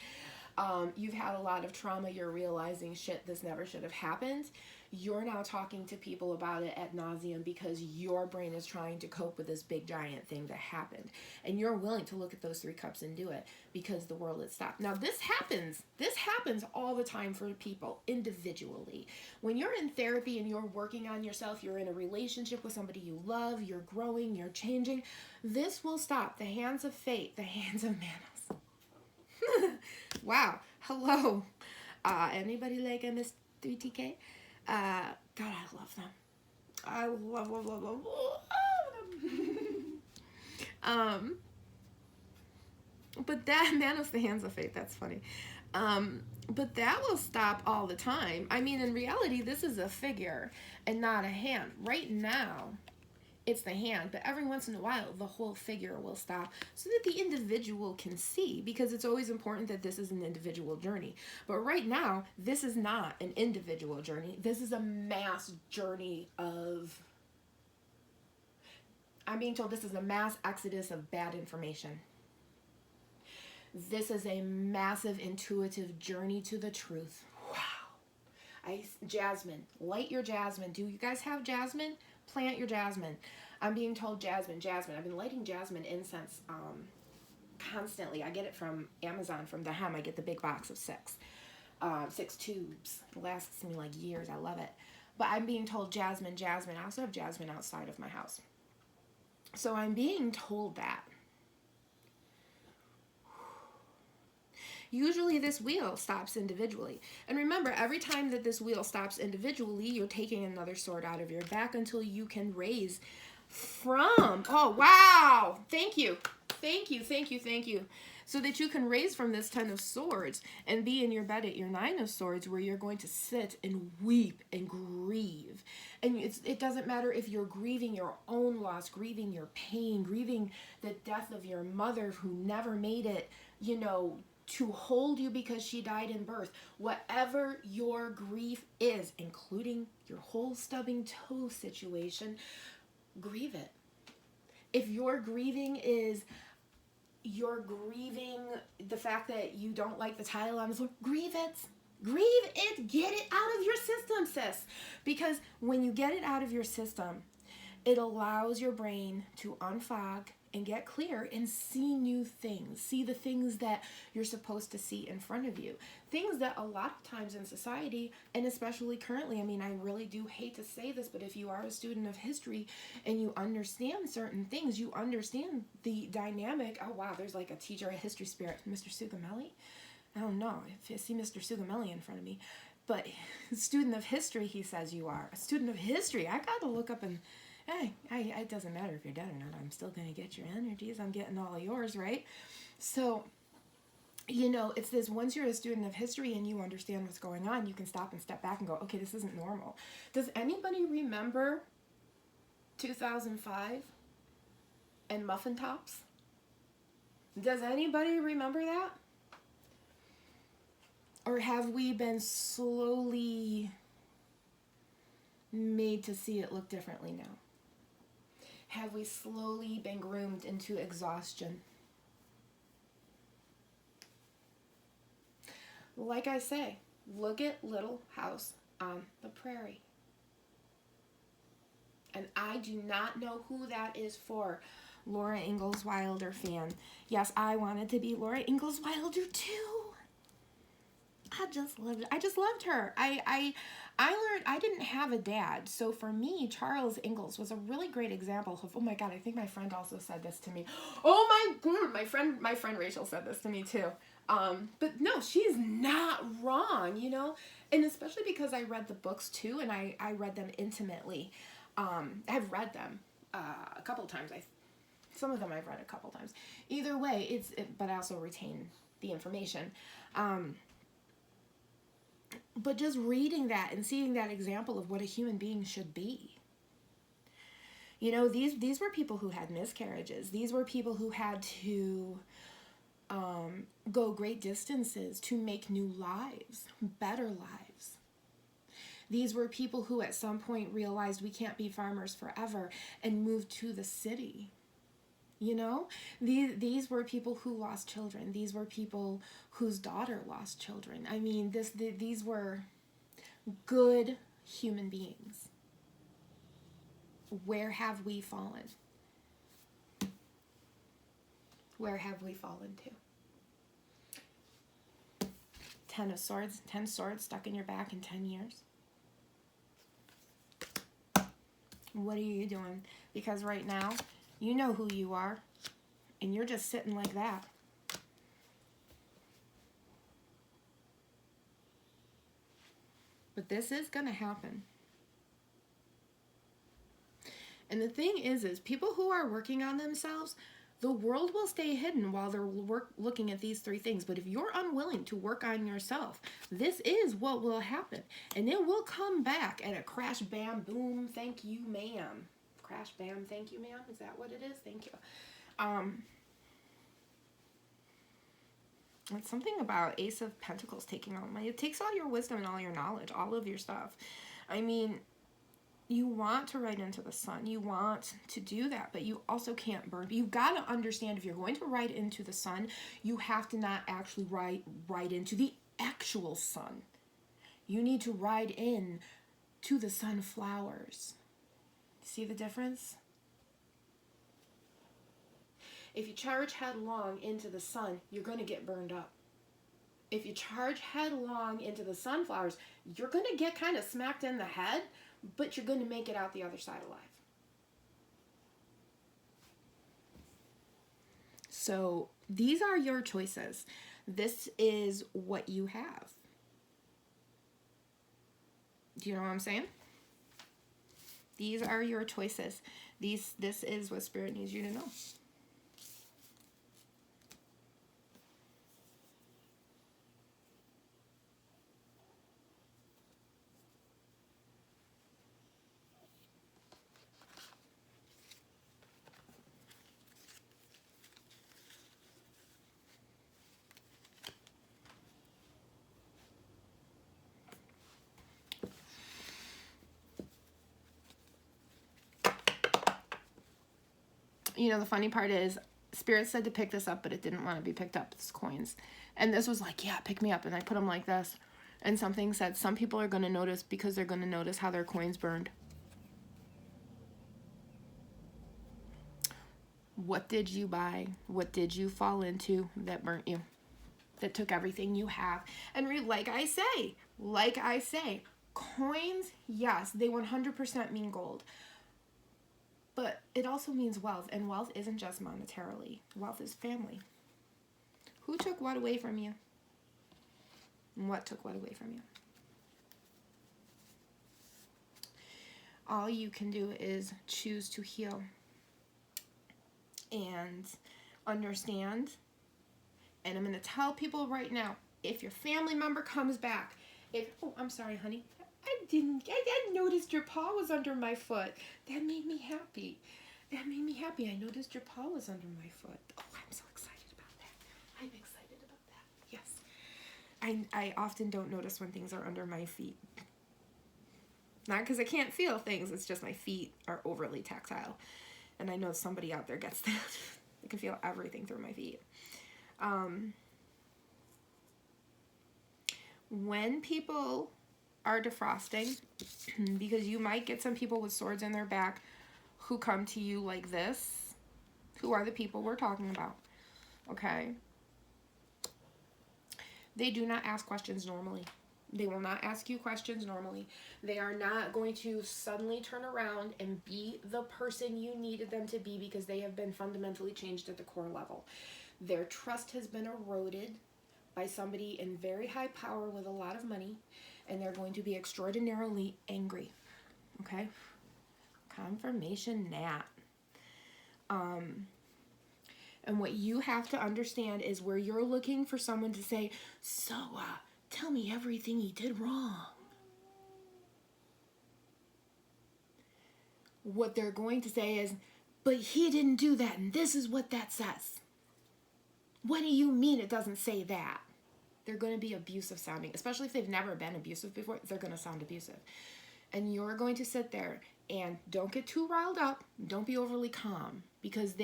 You've had a lot of trauma. You're realizing, shit, this never should have happened. You're now talking to people about it ad nauseum because your brain is trying to cope with this big giant thing that happened. And you're willing to look at those 3 cups and do it because the world has stopped. Now this happens all the time for people individually. When you're in therapy and you're working on yourself, you're in a relationship with somebody you love, you're growing, you're changing, this will stop. The hands of fate, the hands of Manos. Wow. Hello. Anybody like a Miss 3TK? God, I love them. I love them. But that, Manos, the hands of fate, that's funny. But that will stop all the time. I mean, in reality, this is a figure and not a hand. Right now, it's the hand, but every once in a while, the whole figure will stop so that the individual can see, because it's always important that this is an individual journey. But right now, this is not an individual journey. This is a mass journey of, I'm being told this is a mass exodus of bad information. This is a massive intuitive journey to the truth. Wow. Jasmine, light your jasmine. Do you guys have jasmine? Plant your jasmine. I'm being told jasmine. I've been lighting jasmine incense constantly. I get it from Amazon, from the hem. I get the big box of 6 tubes. It lasts me like years. I love it. But I'm being told jasmine. I also have jasmine outside of my house. So I'm being told that. Usually this wheel stops individually. And remember, every time that this wheel stops individually, you're taking another sword out of your back until you can raise from, oh, wow, thank you. So that you can raise from this 10 of swords and be in your bed at your 9 of swords, where you're going to sit and weep and grieve. And it doesn't matter if you're grieving your own loss, grieving your pain, grieving the death of your mother who never made it, to hold you because she died in birth. Whatever your grief is, including your whole stubbing toe situation, grieve it. If your grieving is, you're grieving the fact that you don't like the title on the floor, grieve it. Get it out of your system, sis. Because when you get it out of your system, it allows your brain to unfog and get clear and see new things. See the things that you're supposed to see in front of you. Things that a lot of times in society, and especially currently, I mean, I really do hate to say this, but if you are a student of history and you understand certain things, you understand the dynamic. Oh, wow, there's like a teacher, a history spirit, Mr. Sugamelli. I don't know if I see Mr. Sugamelli in front of me, but student of history, he says you are. A student of history. I got to look up and hey, it doesn't matter if you're dead or not. I'm still going to get your energies. I'm getting all of yours, right? So, it's this, once you're a student of history and you understand what's going on, you can stop and step back and go, okay, this isn't normal. Does anybody remember 2005 and Muffin Tops? Does anybody remember that? Or have we been slowly made to see it look differently now? Have we slowly been groomed into exhaustion? Like I say, look at Little House on the Prairie. And I do not know who that is for. Laura Ingalls Wilder fan. Yes, I wanted to be Laura Ingalls Wilder too. I just loved her. I learned, I didn't have a dad, so for me, Charles Ingalls was a really great example of, oh my God, I think my friend also said this to me. Oh my God, my friend Rachel said this to me too. But no, she's not wrong, and especially because I read the books too, and I read them intimately. I've read them a couple of times. Some of them I've read a couple times. Either way, but I also retain the information. But just reading that and seeing that example of what a human being should be. You know, these were people who had miscarriages. These were people who had to go great distances to make new lives, better lives. These were people who at some point realized we can't be farmers forever and moved to the city. You know, these were people who lost children. These were people whose daughter lost children. I mean, these were good human beings. Where have we fallen? Where have we fallen to? 10 of Swords, 10 swords stuck in your back in 10 years. What are you doing? Because right now, you know who you are, and you're just sitting like that. But this is going to happen. And the thing is people who are working on themselves, the world will stay hidden while they're looking at these three things. But if you're unwilling to work on yourself, this is what will happen. And it will come back at a crash, bam, boom, thank you, ma'am. Crash, bam, thank you, ma'am. Is that what it is? Thank you. It's something about Ace of Pentacles taking all my... It takes all your wisdom and all your knowledge, all of your stuff. I mean... You want to write into the sun. You want to do that, but you also can't burn. You've got to understand if you're going to write into the sun, you have to not actually write into the actual sun. You need to write in to the sunflowers. See the difference? If you charge headlong into the sun, you're going to get burned up. If you charge headlong into the sunflowers, you're going to get kind of smacked in the head, but you're going to make it out the other side alive. So these are your choices. This is what you have. Do you know what I'm saying? These are your choices. This is what Spirit needs you to know. You know, the funny part is, Spirit said to pick this up, but it didn't want to be picked up. It's coins. And this was like, yeah, pick me up. And I put them like this. And something said, some people are going to notice because they're going to notice how their coins burned. What did you buy? What did you fall into that burnt you? That took everything you have. And like I say, coins, yes, they 100% mean gold. But it also means wealth, and wealth isn't just monetarily. Wealth is family. Who took what away from you? And what took what away from you? All you can do is choose to heal and understand. And I'm going to tell people right now, if your family member comes back, oh, I'm sorry, honey. I noticed your paw was under my foot. That made me happy. I noticed your paw was under my foot. Oh, I'm so excited about that. Yes. I often don't notice when things are under my feet. Not because I can't feel things. It's just my feet are overly tactile. And I know somebody out there gets that. They can feel everything through my feet. When people are defrosting, because you might get some people with swords in their back who come to you like this, who are the people we're talking about, okay? They do not ask questions normally. They will not ask you questions normally. They are not going to suddenly turn around and be the person you needed them to be because they have been fundamentally changed at the core level. Their trust has been eroded by somebody in very high power with a lot of money, and they're going to be extraordinarily angry. Okay? Confirmation Nat. And what you have to understand is where you're looking for someone to say, so, Tell me everything he did wrong. What they're going to say is, but he didn't do that, and this is what that says. What do you mean it doesn't say that? They're going to be abusive sounding, especially if they've never been abusive before. They're going to sound abusive. And you're going to sit there and don't get too riled up. Don't be overly calm, because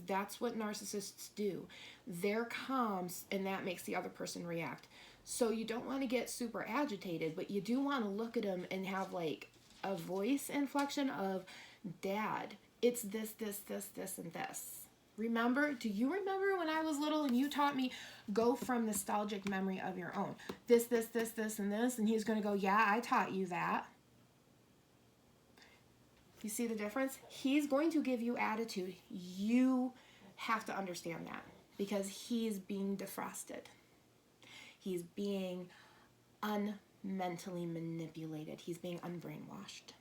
that's what narcissists do. They're calm, and that makes the other person react. So you don't want to get super agitated, but you do want to look at them and have like a voice inflection of, Dad, it's this, this, this, this, and this. Remember? Do you remember when I was little and you taught me, go from nostalgic memory of your own? This, this, this, this, and this. And he's going to go, yeah, I taught you that. You see the difference? He's going to give you attitude. You have to understand that, because he's being defrosted. He's being unmentally manipulated. He's being unbrainwashed.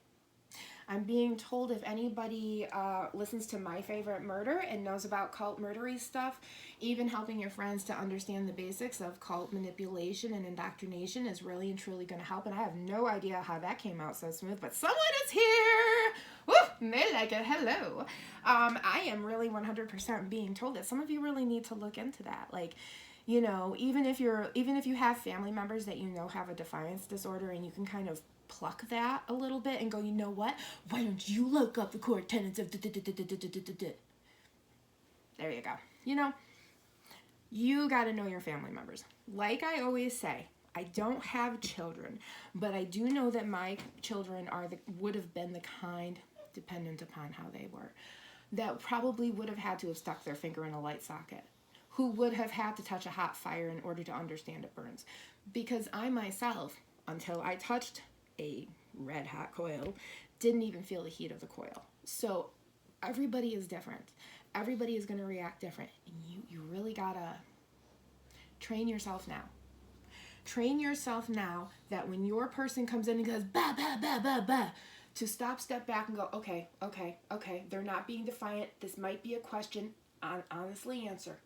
I'm being told, if anybody listens to My Favorite Murder and knows about cult murdery stuff, even helping your friends to understand the basics of cult manipulation and indoctrination is really and truly going to help. And I have no idea how that came out so smooth, but someone is here. Woo! They like it. Hello. I am really 100% being told that some of you really need to look into that. Like, you know, even if you have family members that you know have a defiance disorder, and you can kind of pluck that a little bit and go, you know what? Why don't you look up the core tenets of There you go. You know, you got to know your family members. Like I always say, I don't have children, but I do know that my children would have been the kind, dependent upon how they were, that probably would have had to have stuck their finger in a light socket, who would have had to touch a hot fire in order to understand it burns. Because I myself, until I touched a red hot coil, didn't even feel the heat of the coil. So everybody is different. Everybody is going to react different. And you really gotta train yourself now. Train yourself now that when your person comes in and goes, bah, bah, bah, bah, bah, to stop, step back and go, okay, they're not being defiant. This might be a question. Honestly answer.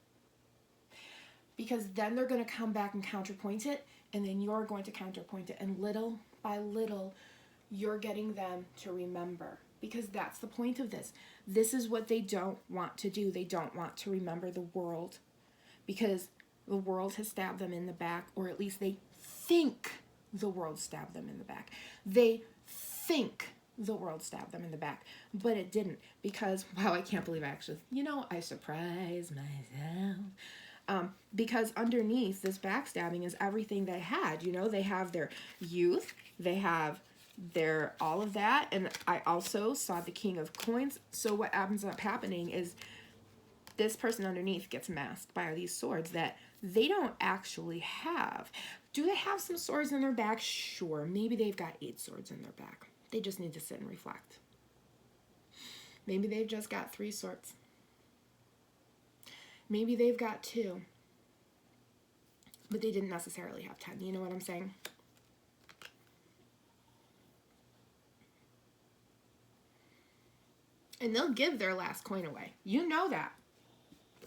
Because then they're going to come back and counterpoint it, and then you're going to counterpoint it. And little by little, you're getting them to remember. Because that's the point of this. This is what they don't want to do. They don't want to remember the world. Because the world has stabbed them in the back, or at least they think the world stabbed them in the back. They think the world stabbed them in the back, but it didn't. Because, wow, I can't believe I actually, I surprised myself. Because underneath this backstabbing is everything they had. They have their youth, they have their all of that, and I also saw the King of Coins. So what ends up happening is this person underneath gets masked by these swords that they don't actually have. Do they have some swords in their back? Sure. Maybe they've got 8 swords in their back. They just need to sit and reflect. Maybe they've just got 3 swords. Maybe they've got 2. But they didn't necessarily have 10. You know what I'm saying? And they'll give their last coin away. You know that.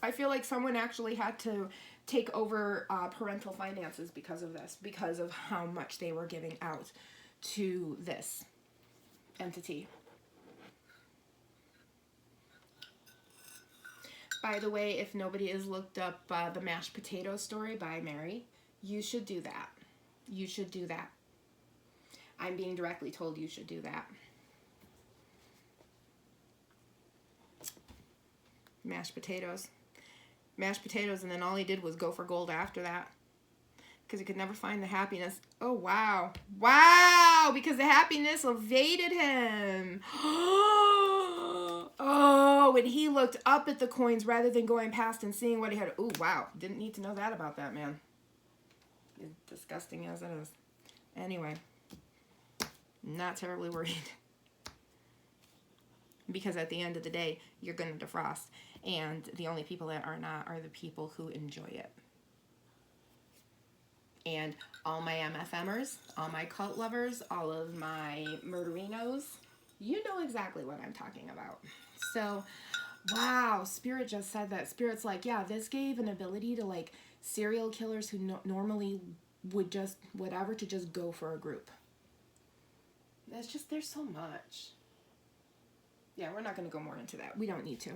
I feel like someone actually had to take over parental finances because of this, because of how much they were giving out to this entity. By the way, if nobody has looked up the mashed potato story by Mary, you should do that. You should do that. I'm being directly told you should do that. Mashed potatoes, and then all he did was go for gold after that, because he could never find the happiness. Oh, wow, because the happiness evaded him. Oh, and he looked up at the coins rather than going past and seeing what he had. Oh, wow, didn't need to know that about that man. As disgusting as it is. Anyway, not terribly worried. Because at the end of the day, you're going to defrost. And the only people that are not are the people who enjoy it. And all my MFMers, all my cult lovers, all of my murderinos, you know exactly what I'm talking about. So, wow, Spirit just said that. Spirit's like, yeah, this gave an ability to, like, serial killers who normally would just, whatever, to just go for a group. That's just, there's so much. Yeah, we're not going to go more into that. We don't need to.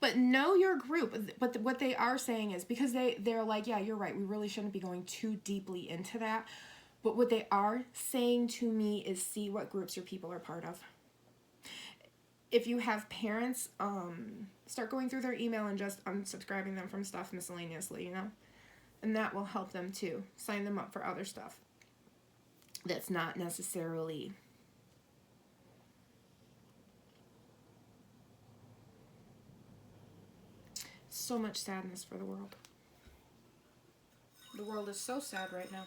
But know your group. But what they are saying is, because they're like, yeah, you're right, we really shouldn't be going too deeply into that. But what they are saying to me is, see what groups your people are part of. If you have parents, start going through their email and just unsubscribing them from stuff miscellaneously, you know? And that will help them too. Sign them up for other stuff that's not necessarily... So much sadness for the world. The world is so sad right now.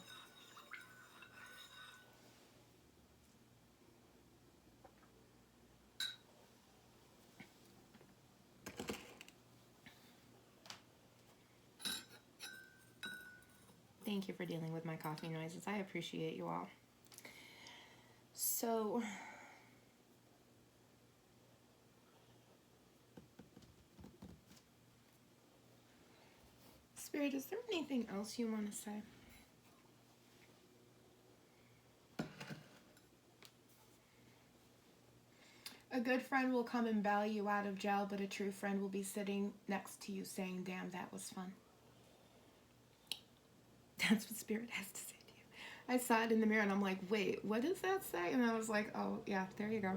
Thank you for dealing with my coffee noises. I appreciate you all. So, Spirit, is there anything else you want to say? A good friend will come and bail you out of jail, but a true friend will be sitting next to you saying, damn, that was fun. That's what Spirit has to say to you. I saw it in the mirror and I'm like, wait, what does that say? And I was like, oh, yeah, there you go.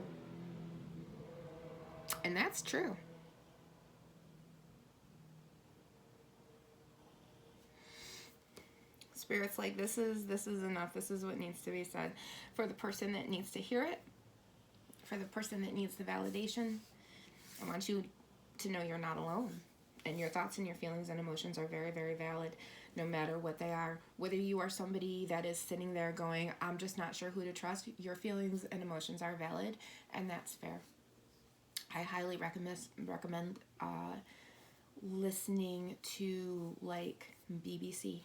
And that's true. Spirit's like, this is enough. This is what needs to be said. For the person that needs to hear it, for the person that needs the validation, I want you to know you're not alone. And your thoughts and your feelings and emotions are very, very valid, no matter what they are. Whether you are somebody that is sitting there going, I'm just not sure who to trust, your feelings and emotions are valid, and that's fair. I highly recommend listening to, like, BBC,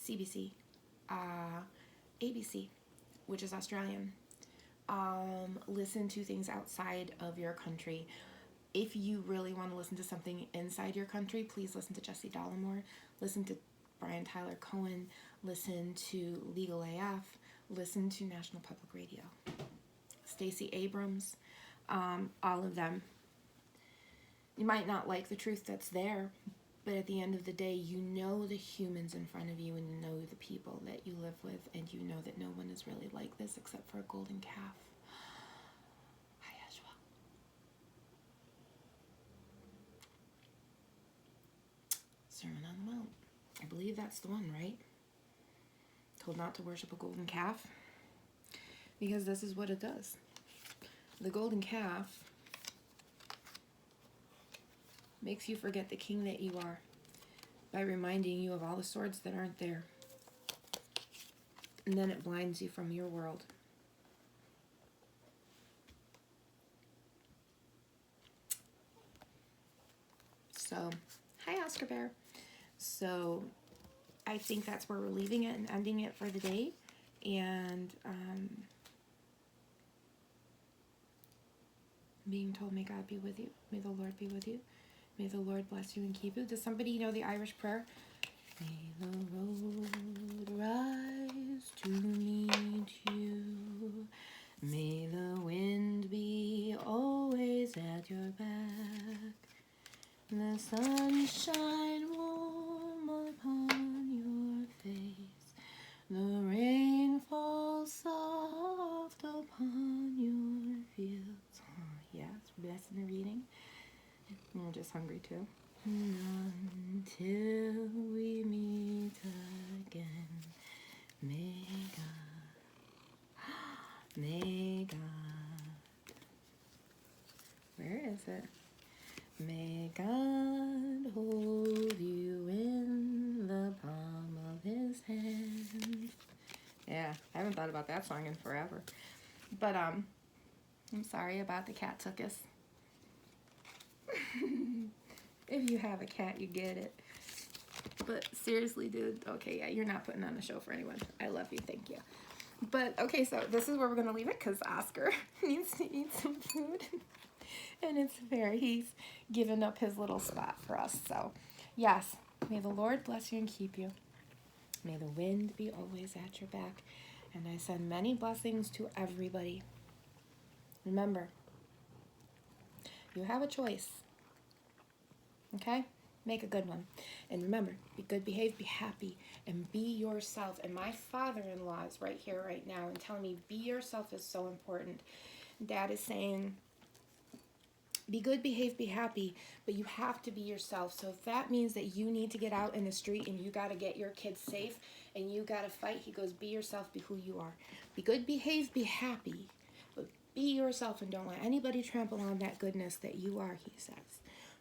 CBC, ABC, which is Australian. Listen to things outside of your country. If you really want to listen to something inside your country, please listen to Jesse Dollemore, listen to Brian Tyler Cohen, listen to Legal AF, listen to National Public Radio, Stacey Abrams, all of them. You might not like the truth that's there, but at the end of the day, you know the humans in front of you and you know the people that you live with, and you know that no one is really like this except for a golden calf. Sermon on the Mount. I believe that's the one, right? Told not to worship a golden calf. Because this is what it does. The golden calf makes you forget the king that you are by reminding you of all the swords that aren't there. And then it blinds you from your world. So, hi Oscar Bear. So I think that's where we're leaving it and ending it for the day. And being told, may God be with you. May the Lord be with you. May the Lord bless you and keep you. Does somebody know the Irish prayer? May the road rise to meet you. May the wind be always at your back. The sun shine warm upon your face. The rain falls soft upon your fields. Oh, yes, blessed in the reading. You're just hungry too. Until we meet again, may God, where is it? May God hold you in the palm of his hand. Yeah, I haven't thought about that song in forever. But, I'm sorry about the cat took us. If you have a cat, you get it. But seriously, dude, okay, yeah, you're not putting on a show for anyone. I love you, thank you. But, okay, so this is where we're going to leave it because Oscar needs to eat some food. And it's fair. He's given up his little spot for us. So, yes, may the Lord bless you and keep you. May the wind be always at your back. And I send many blessings to everybody. Remember, you have a choice. Okay? Make a good one. And remember, be good, behave, be happy, and be yourself. And my father-in-law is right here, right now, and telling me be yourself is so important. Dad is saying, be good, behave, be happy, but you have to be yourself. So if that means that you need to get out in the street and you got to get your kids safe and you got to fight, he goes, be yourself, be who you are. Be good, behave, be happy, but be yourself and don't let anybody trample on that goodness that you are, he says.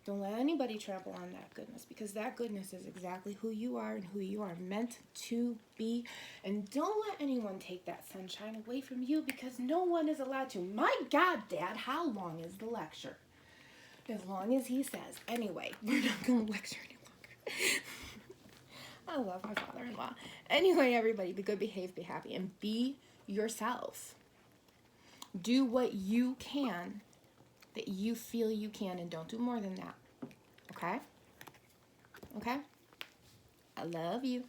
Don't let anybody trample on that goodness, because that goodness is exactly who you are and who you are meant to be. And don't let anyone take that sunshine away from you, because no one is allowed to. My God, Dad, how long is the lecture? As long as he says. Anyway, we're not going to lecture any longer. I love my father-in-law. Anyway, everybody, be good, behave, be happy, and be yourself. Do what you can that you feel you can, and don't do more than that. Okay? Okay? I love you.